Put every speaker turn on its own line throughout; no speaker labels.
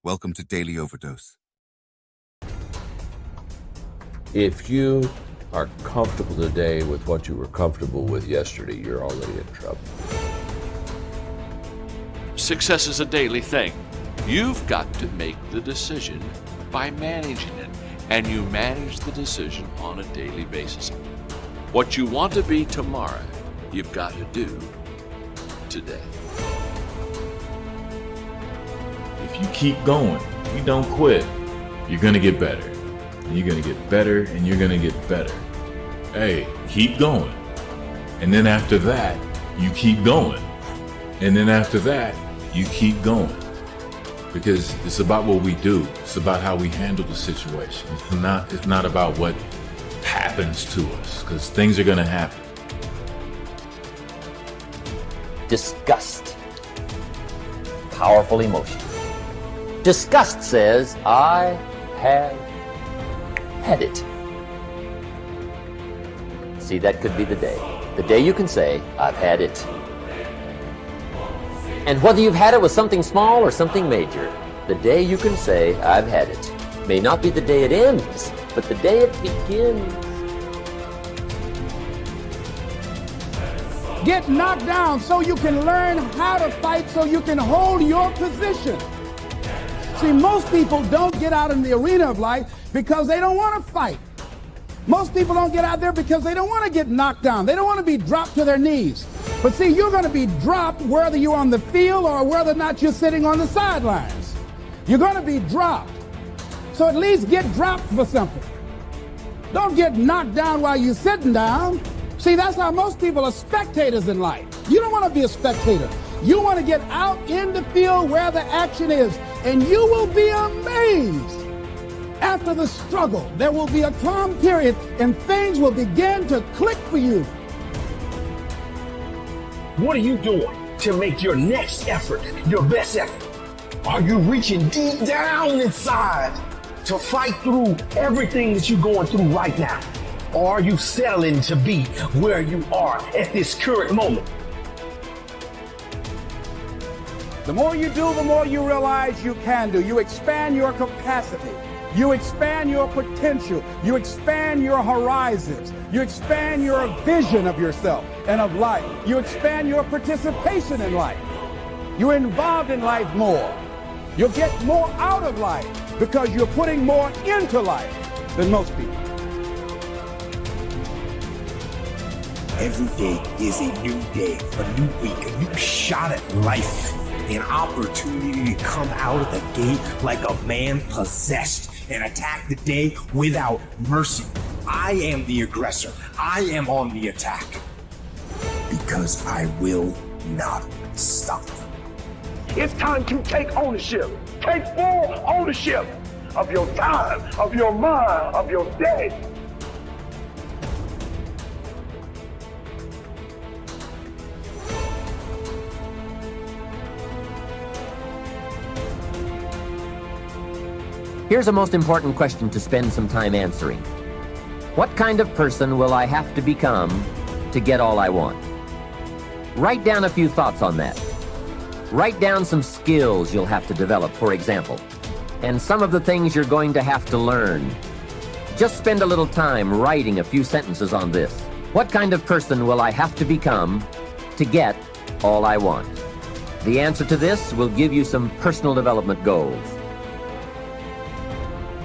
Welcome to Daily Overdose.
If you are comfortable today with what you were comfortable with yesterday, you're already in trouble.
Success is a daily thing. You've got to make the decision by managing it, and you manage the decision on a daily basis. What you want to be tomorrow, you've got to do today.
If you keep going, you don't quit, you're gonna get better. And you're gonna get better, and you're gonna get better. Hey, keep going. And then after that, you keep going. And then after that, you keep going. Because it's about what we do. It's about how we handle the situation. It's not about what happens to us, because things are gonna happen.
Disgust. Powerful emotion. Disgust says, I have had it. See, that could be the day. The day you can say, I've had it. And whether you've had it with something small or something major, the day you can say, I've had it, may not be the day it ends, but the day it begins.
Get knocked down so you can learn how to fight, so you can hold your position. See, most people don't get out in the arena of life because they don't want to fight. Most people don't get out there because they don't want to get knocked down. They don't want to be dropped to their knees. But see, you're going to be dropped whether you're on the field or whether or not you're sitting on the sidelines. You're going to be dropped. So at least get dropped for something. Don't get knocked down while you're sitting down. See, that's how most people are spectators in life. You don't want to be a spectator. You want to get out in the field where the action is, and you will be amazed. After the struggle, there will be a calm period, and things will begin to click for you.
What are you doing to make your next effort your best effort? Are you reaching deep down inside to fight through everything that you're going through right now? Or are you settling to be where you are at this current moment?
The more you do, the more you realize you can do. You expand your capacity. You expand your potential. You expand your horizons. You expand your vision of yourself and of life. You expand your participation in life. You're involved in life more. You'll get more out of life because you're putting more into life than most people.
Every day is a new day, a new week, a new shot at life, an opportunity to come out of the gate like a man possessed and attack the day without mercy. I am the aggressor. I am on the attack because I will not stop.
It's time to take ownership. Take full ownership of your time, of your mind, of your day.
Here's a most important question to spend some time answering. What kind of person will I have to become to get all I want? Write down a few thoughts on that. Write down some skills you'll have to develop, for example, and some of the things you're going to have to learn. Just spend a little time writing a few sentences on this. What kind of person will I have to become to get all I want? The answer to this will give you some personal development goals.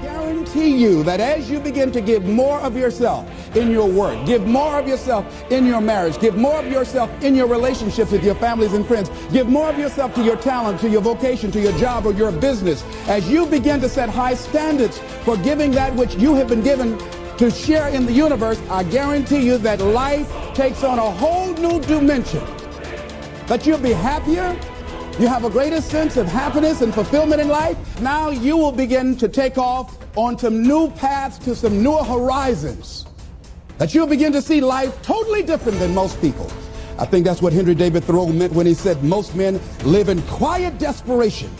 Guarantee you that as you begin to give more of yourself in your work, give more of yourself in your marriage, give more of yourself in your relationships with your families and friends, give more of yourself to your talent, to your vocation, to your job or your business, as you begin to set high standards for giving that which you have been given to share in the universe, I guarantee you that life takes on a whole new dimension, that you'll be happier. You have a greater sense of happiness and fulfillment in life. Now you will begin to take off on some new paths to some newer horizons. That you'll begin to see life totally different than most people. I think that's what Henry David Thoreau meant when he said most men live in quiet desperation.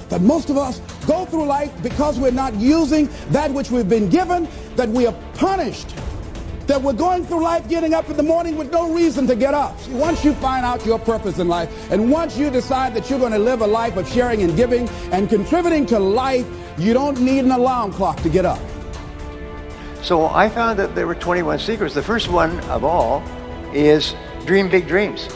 That most of us go through life because we're not using that which we've been given, that we are punished that we're going through life getting up in the morning with no reason to get up. See, once you find out your purpose in life, and once you decide that you're going to live a life of sharing and giving and contributing to life, you don't need an alarm clock to get up.
So I found that there were 21 secrets. The first one of all is dream big dreams.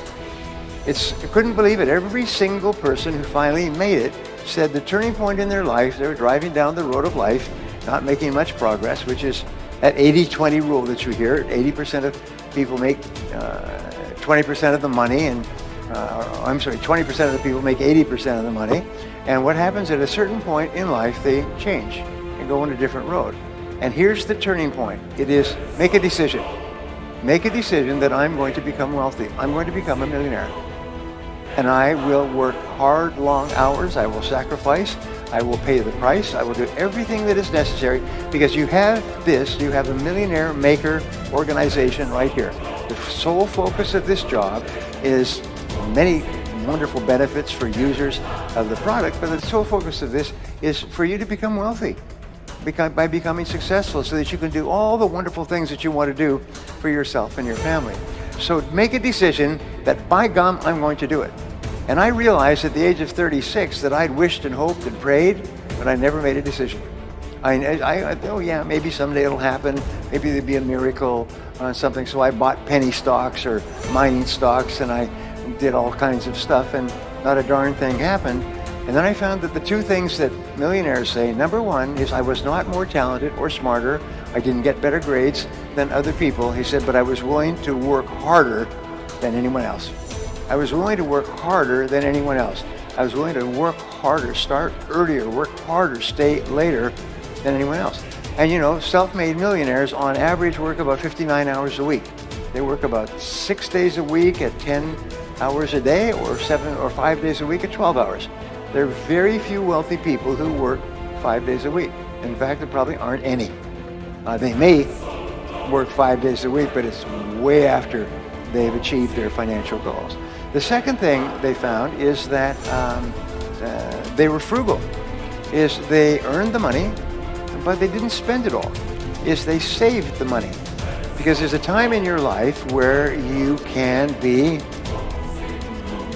I couldn't believe it. Every single person who finally made it said the turning point in their life, they were driving down the road of life, not making much progress, which is that 80-20 rule that you hear. 80% of people make 20% of the money, and 20% of the people make 80% of the money. And what happens at a certain point in life, they change and go on a different road. And here's the turning point. It is make a decision. Make a decision that I'm going to become wealthy. I'm going to become a millionaire. And I will work hard, long hours. I will sacrifice. I will pay the price. I will do everything that is necessary, because you have this, you have a millionaire maker organization right here. The sole focus of this job is many wonderful benefits for users of the product, but the sole focus of this is for you to become wealthy by becoming successful, so that you can do all the wonderful things that you want to do for yourself and your family. So make a decision that, by gum, I'm going to do it. And I realized at the age of 36 that I'd wished and hoped and prayed, but I never made a decision. Oh yeah, maybe someday it'll happen. Maybe there'll be a miracle on something. So I bought penny stocks or mining stocks, and I did all kinds of stuff, and not a darn thing happened. And then I found that the two things that millionaires say, number one is I was not more talented or smarter. I didn't get better grades than other people. He said, but I was willing to work harder than anyone else. I was willing to work harder than anyone else. I was willing to work harder, start earlier, work harder, stay later than anyone else. And you know, self-made millionaires on average work about 59 hours a week. They work about 6 days a week at 10 hours a day, or 7 or 5 days a week at 12 hours. There are very few wealthy people who work 5 days a week. In fact, there probably aren't any. They may work 5 days a week, but it's way after they've achieved their financial goals. The second thing they found is that they were frugal. Is they earned the money, but they didn't spend it all. Is they saved the money. Because there's a time in your life where you can be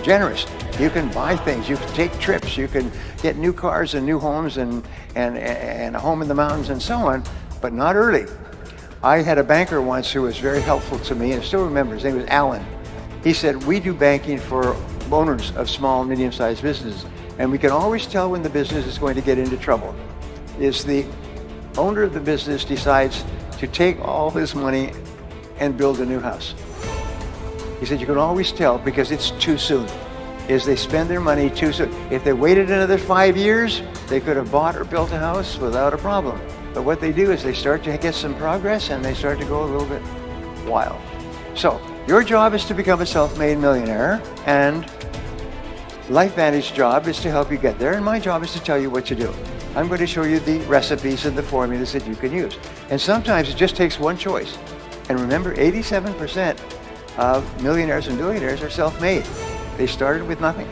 generous. You can buy things, you can take trips, you can get new cars and new homes and a home in the mountains and so on, but not early. I had a banker once who was very helpful to me, and I still remember, his name was Alan. He said, we do banking for owners of small and medium-sized businesses, and we can always tell when the business is going to get into trouble. Is the owner of the business decides to take all his money and build a new house. He said, you can always tell because it's too soon. Is they spend their money too soon. If they waited another 5 years, they could have bought or built a house without a problem. But what they do is they start to get some progress and they start to go a little bit wild. So your job is to become a self-made millionaire, and LifeVantage's job is to help you get there, and my job is to tell you what to do. I'm going to show you the recipes and the formulas that you can use. And sometimes it just takes one choice. And remember, 87% of millionaires and billionaires are self-made. They started with nothing.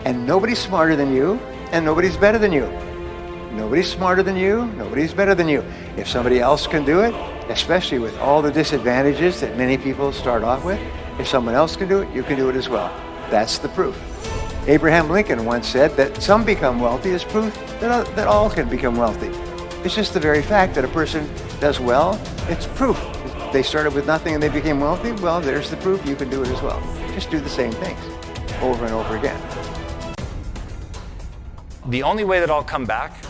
And nobody's smarter than you, and nobody's better than you. Nobody's smarter than you, nobody's better than you. If somebody else can do it, especially with all the disadvantages that many people start off with, if someone else can do it, you can do it as well. That's the proof. Abraham Lincoln once said that some become wealthy is proof that all can become wealthy. It's just the very fact that a person does well, it's proof. They started with nothing and they became wealthy, well, there's the proof you can do it as well. Just do the same things over and over again.
The only way that I'll come back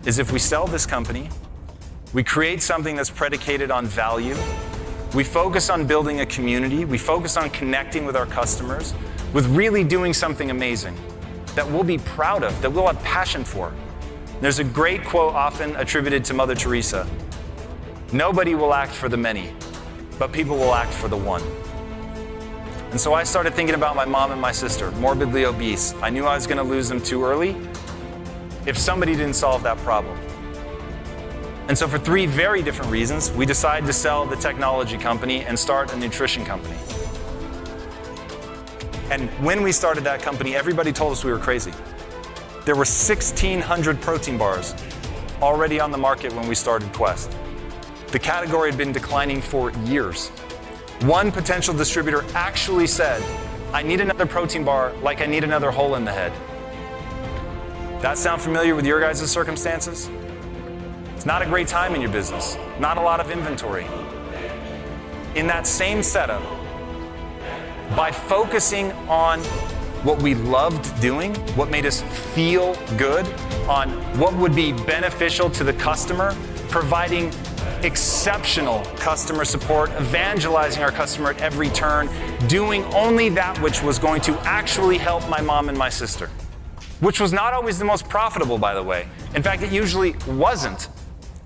is if we sell this company, we create something that's predicated on value, we focus on building a community, we focus on connecting with our customers, with really doing something amazing that we'll be proud of, that we'll have passion for. There's a great quote often attributed to Mother Teresa. Nobody will act for the many, but people will act for the one. And so I started thinking about my mom and my sister, morbidly obese. I knew I was going to lose them too early if somebody didn't solve that problem. And so for 3 very different reasons, we decided to sell the technology company and start a nutrition company. And when we started that company, everybody told us we were crazy. There were 1,600 protein bars already on the market when we started Quest. The category had been declining for years. One potential distributor actually said, I need another protein bar like I need another hole in the head. That sound familiar with your guys' circumstances? It's not a great time in your business, not a lot of inventory. In that same setup, by focusing on what we loved doing, what made us feel good, on what would be beneficial to the customer, providing exceptional customer support, evangelizing our customer at every turn, doing only that which was going to actually help my mom and my sister, which was not always the most profitable, by the way. In fact, it usually wasn't.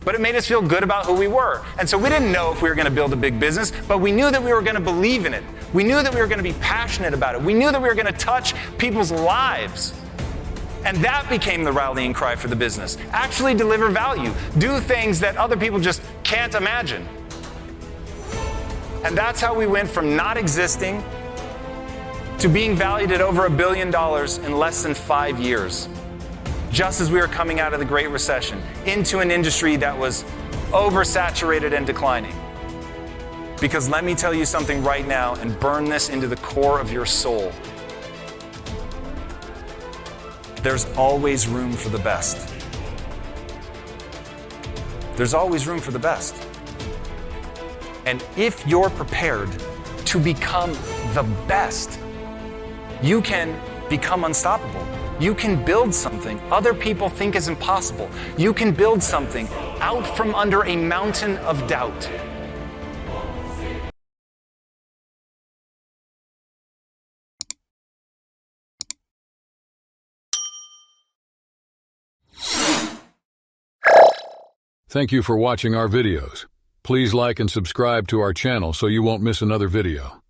But it made us feel good about who we were. And so we didn't know if we were going to build a big business, but we knew that we were going to believe in it. We knew that we were going to be passionate about it. We knew that we were going to touch people's lives. And that became the rallying cry for the business. Actually deliver value. Do things that other people just can't imagine. And that's how we went from not existing to being valued at over $1 billion in less than 5 years. Just as we were coming out of the Great Recession, into an industry that was oversaturated and declining. Because let me tell you something right now and burn this into the core of your soul. There's always room for the best. There's always room for the best. And if you're prepared to become the best, you can become unstoppable. You can build something other people think is impossible. You can build something out from under a mountain of doubt.
Thank you for watching our videos. Please like and subscribe to our channel so you won't miss another video.